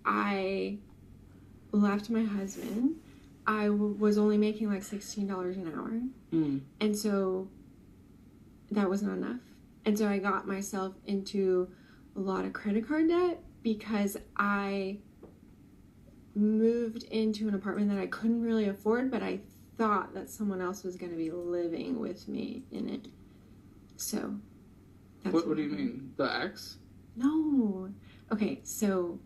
I left my husband. I was only making like $16 an hour. And so that was not enough. And so I got myself into a lot of credit card debt because I moved into an apartment that I couldn't really afford, but I thought that someone else was going to be living with me in it. So that's what do you mean? The ex? No. Okay, so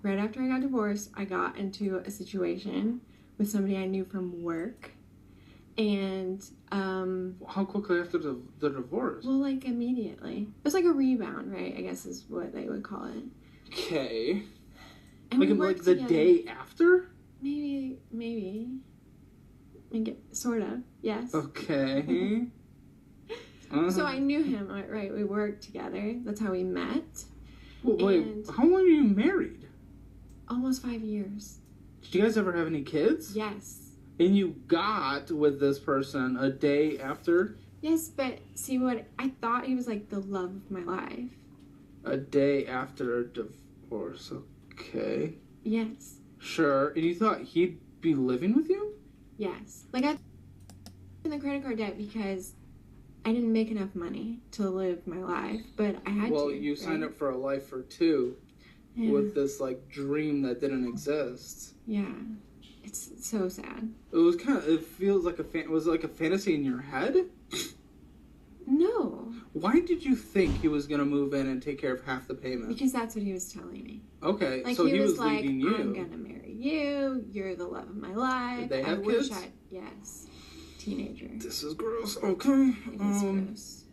right after I got divorced, I got into a situation with somebody I knew from work. And how quickly after the divorce? Well, like immediately. It was like a rebound, right? I guess is what they would call it. Okay. And like the day after? Maybe. Sort of, yes. Okay. So I knew him, right? We worked together. That's how we met. Well, wait, how long were you married? Almost 5 years. Did you guys ever have any kids? Yes. And you got with this person a day after? Yes, but see what? I thought he was like the love of my life. A day after a divorce, okay. Yes. Sure, and you thought he'd be living with you? Yes. Like I in the credit card debt because I didn't make enough money to live my life, but I had to. Well, you signed up for a life for two with this like dream that didn't exist. Yeah. It's so sad. It was it feels like was it like a fantasy in your head? No. Why did you think he was going to move in and take care of half the payment? Because that's what he was telling me. Okay, like, so he was like, leading you. I'm going to marry you. You're the love of my life. Did they have kids? Yes. Teenager. This is gross. Okay. It is gross.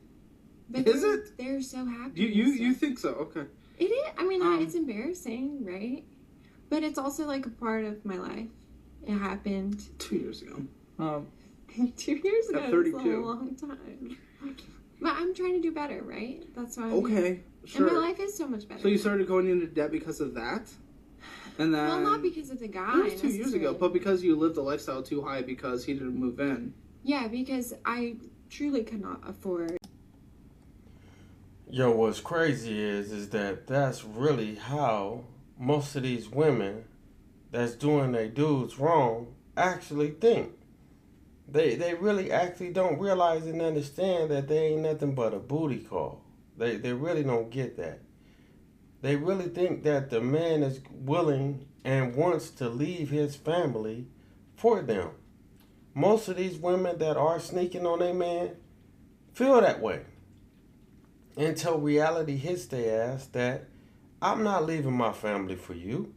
But is it? They're so happy. You think so? Okay. It is. I mean, it's embarrassing, right? But it's also like a part of my life. It happened 2 years ago. 2 years ago. At 32. It's a long time. But I'm trying to do better, right? That's why. Okay, sure. And my life is so much better. So you started going into debt because of that? And then... Well, not because of the guy. It was 2 years ago, but because you lived a lifestyle too high because he didn't move in. Yeah, because I truly could not afford. Yo, what's crazy is that that's really how most of these women that's doing their dudes wrong actually think. They really actually don't realize and understand that they ain't nothing but a booty call. They really don't get that. They really think that the man is willing and wants to leave his family for them. Most of these women that are sneaking on their man feel that way. Until reality hits their ass that I'm not leaving my family for you.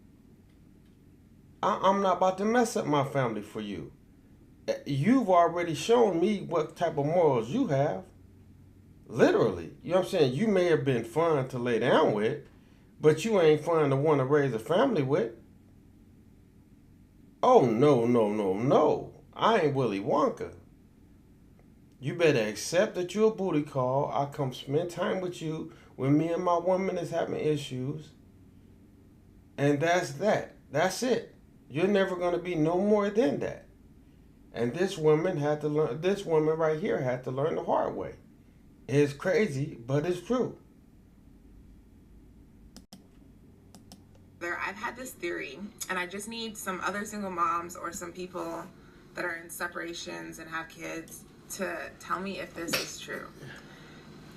I'm not about to mess up my family for you. You've already shown me what type of morals you have. Literally. You know what I'm saying? You may have been fun to lay down with, but you ain't fun to want to raise a family with. Oh, no. I ain't Willy Wonka. You better accept that you're a booty call. I come spend time with you when me and my woman is having issues. And that's that. That's it. You're never going to be no more than that. And this woman right here had to learn the hard way. It's crazy, but it's true. I've had this theory, and I just need some other single moms or some people that are in separations and have kids to tell me if this is true.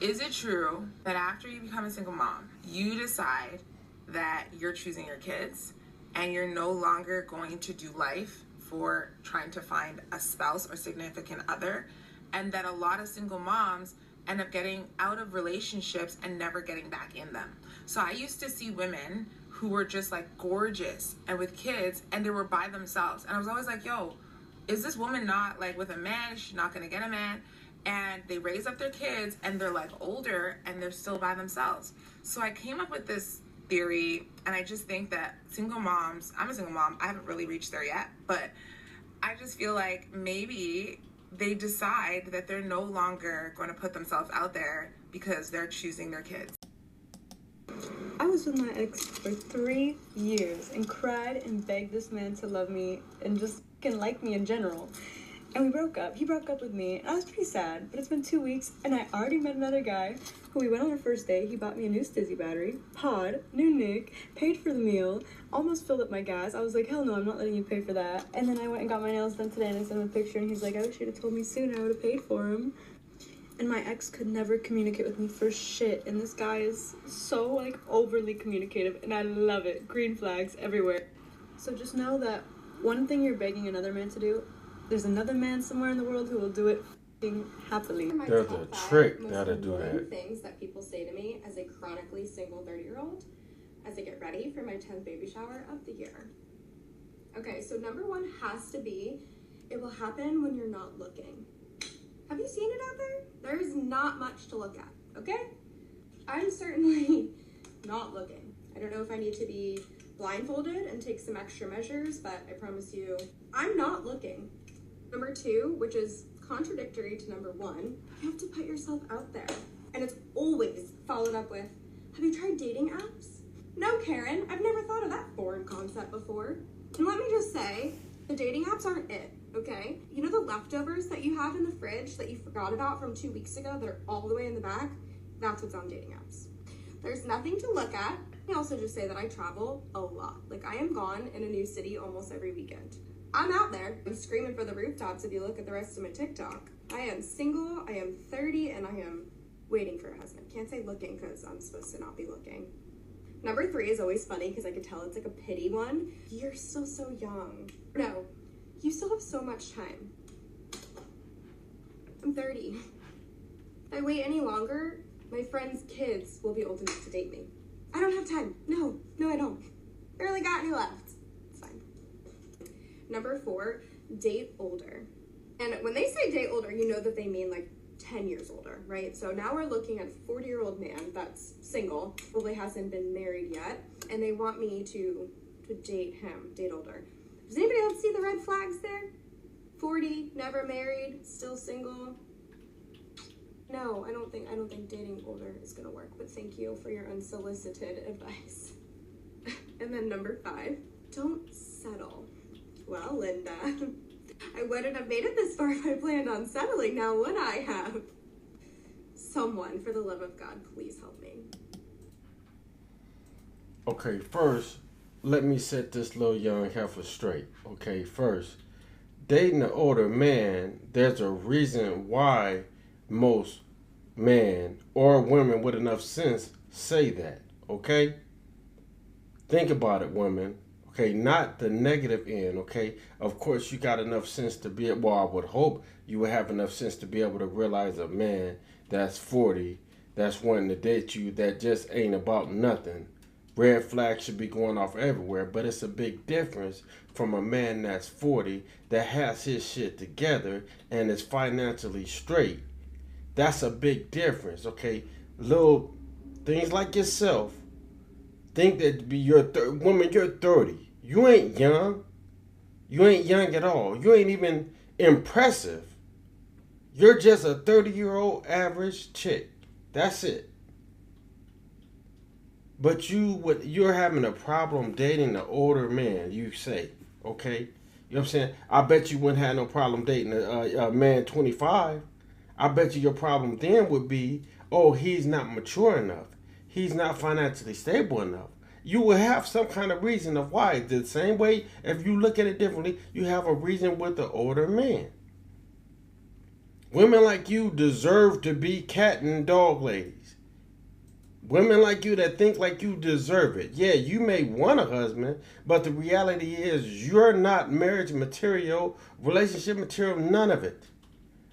Is it true that after you become a single mom, you decide that you're choosing your kids and you're no longer going to do life for trying to find a spouse or significant other, and that a lot of single moms end up getting out of relationships and never getting back in them? So I used to see women who were just like gorgeous and with kids, and they were by themselves, and I was always like, yo, is this woman not like with a man? She's not gonna get a man. And they raise up their kids and they're like older and they're still by themselves. So I came up with this theory, and I just think that single moms, I'm a single mom, I haven't really reached there yet, but I just feel like maybe they decide that they're no longer going to put themselves out there because they're choosing their kids. I was with my ex for 3 years and cried and begged this man to love me and just can like me in general. and we broke up. He broke up with me, and I was pretty sad, but it's been 2 weeks, and I already met another guy who we went on our first date. He bought me a new Stizzy battery, pod, new Nick, paid for the meal, almost filled up my gas. I was like, hell no, I'm not letting you pay for that. And then I went and got my nails done today, and I sent him a picture, and he's like, I wish you'd have told me sooner, I would have paid for him. And my ex could never communicate with me for shit, and this guy is so, like, overly communicative, and I love it. Green flags everywhere. So just know that one thing you're begging another man to do, there's another man somewhere in the world who will do it happily. There's a trick that'll do that. Things that people say to me as a chronically single 30-year-old as I get ready for my 10th baby shower of the year. Okay, so number one has to be, it will happen when you're not looking. Have you seen it out there? There's not much to look at, okay? I'm certainly not looking. I don't know if I need to be blindfolded and take some extra measures, but I promise you, I'm not looking. Number two, which is contradictory to number one, you have to put yourself out there. And it's always followed up with, have you tried dating apps? No, Karen, I've never thought of that foreign concept before. And let me just say, the dating apps aren't it, okay? You know the leftovers that you have in the fridge that you forgot about from 2 weeks ago that are all the way in the back? That's what's on dating apps. There's nothing to look at. I also just say that I travel a lot. Like, I am gone in a new city almost every weekend. I'm out there. I'm screaming for the rooftops if you look at the rest of my TikTok. I am single, I am 30, and I am waiting for a husband. Can't say looking because I'm supposed to not be looking. Number three is always funny because I could tell it's like a pity one. You're still so young. No, you still have so much time. I'm 30. If I wait any longer, my friends' kids will be old enough to date me. I don't have time. No, I don't. Barely got any left. It's fine. Number four, date older. And when they say date older, you know that they mean like 10 years older, right? So now we're looking at a 40-year-old man that's single, probably hasn't been married yet, and they want me to date him, date older. Does anybody else see the red flags there? 40, never married, still single. No, I don't think dating older is gonna work, but thank you for your unsolicited advice. And then number five, don't settle. Well, Linda, I wouldn't have made it this far if I planned on settling, now would I have? Someone, for the love of God, please help me. Okay, first, let me set this little young heifer straight. Okay, first, dating an older man, there's a reason why most men or women with enough sense say that, okay? Think about it, women. Okay, not the negative end, okay? Of course, you got enough sense to be, well, I would hope you would have enough sense to be able to realize a man that's 40, that's wanting to date you, that just ain't about nothing. Red flags should be going off everywhere, but it's a big difference from a man that's 40 that has his shit together and is financially straight. That's a big difference, okay? Little things like yourself, think that be your woman, you're 30. You ain't young. You ain't young at all. You ain't even impressive. You're just a 30-year-old average chick. That's it. But you're having a problem dating an older man, you say, okay? You know what I'm saying? I bet you wouldn't have no problem dating a man 25. I bet you your problem then would be, oh, he's not mature enough. He's not financially stable enough. You will have some kind of reason of why. The same way, if you look at it differently, you have a reason with the older man. Women like you deserve to be cat and dog ladies. Women like you that think like you deserve it. Yeah, you may want a husband, but the reality is you're not marriage material, relationship material, none of it.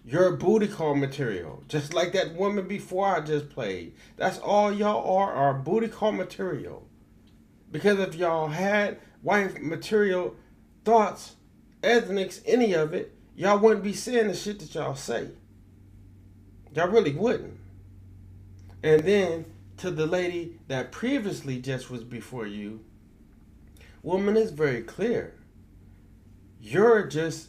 You're booty call material. Just like that woman before I just played. That's all y'all are booty call material. Because if y'all had wife material thoughts, ethnics, any of it, y'all wouldn't be saying the shit that y'all say. Y'all really wouldn't. And then to the lady that previously just was before you, woman, is very clear. You're just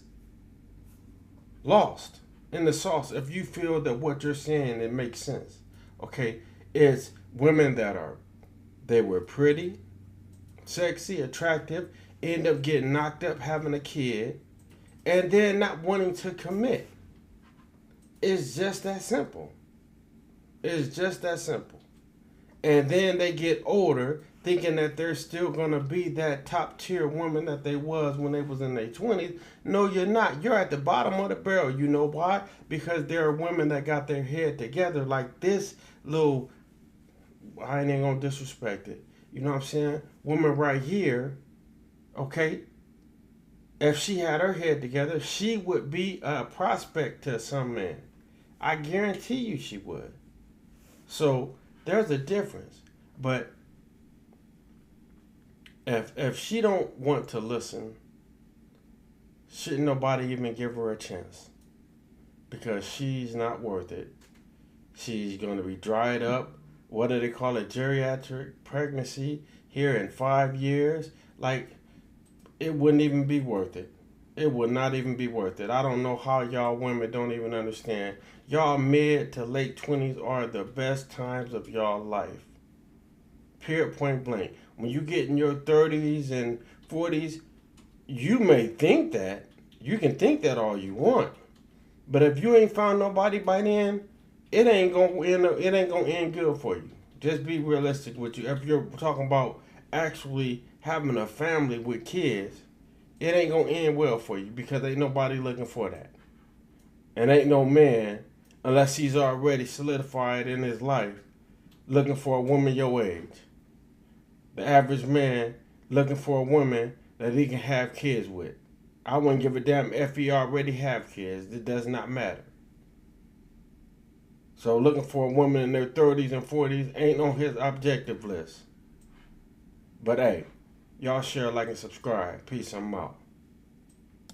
lost in the sauce if you feel that what you're saying, it makes sense. Okay? It's women that they were pretty, sexy, attractive, end up getting knocked up having a kid, and then not wanting to commit. It's just that simple. It's just that simple. And then they get older thinking that they're still going to be that top tier woman that they was when they was in their 20s. No, you're not. You're at the bottom of the barrel. You know why? Because there are women that got their head together like this little, I ain't going to disrespect it. You know what I'm saying? Woman right here, okay? If she had her head together, she would be a prospect to some men. I guarantee you she would. So there's a difference. But if she don't want to listen, shouldn't nobody even give her a chance. Because she's not worth it. She's going to be dried up. What do they call it? Geriatric pregnancy here in 5 years. Like, it wouldn't even be worth it. It would not even be worth it. I don't know how y'all women don't even understand. Y'all mid to late 20s are the best times of y'all life. Period, point blank. When you get in your 30s and 40s, you may think that. You can think that all you want. But if you ain't found nobody by then, it ain't gonna end good for you. Just be realistic with you. If you're talking about actually having a family with kids, it ain't gonna end well for you because ain't nobody looking for that. And ain't no man, unless he's already solidified in his life, looking for a woman your age. The average man looking for a woman that he can have kids with. I wouldn't give a damn if he already have kids. It does not matter. So looking for a woman in their 30s and 40s ain't on his objective list. But hey, y'all share, like, and subscribe. Peace, I'm out.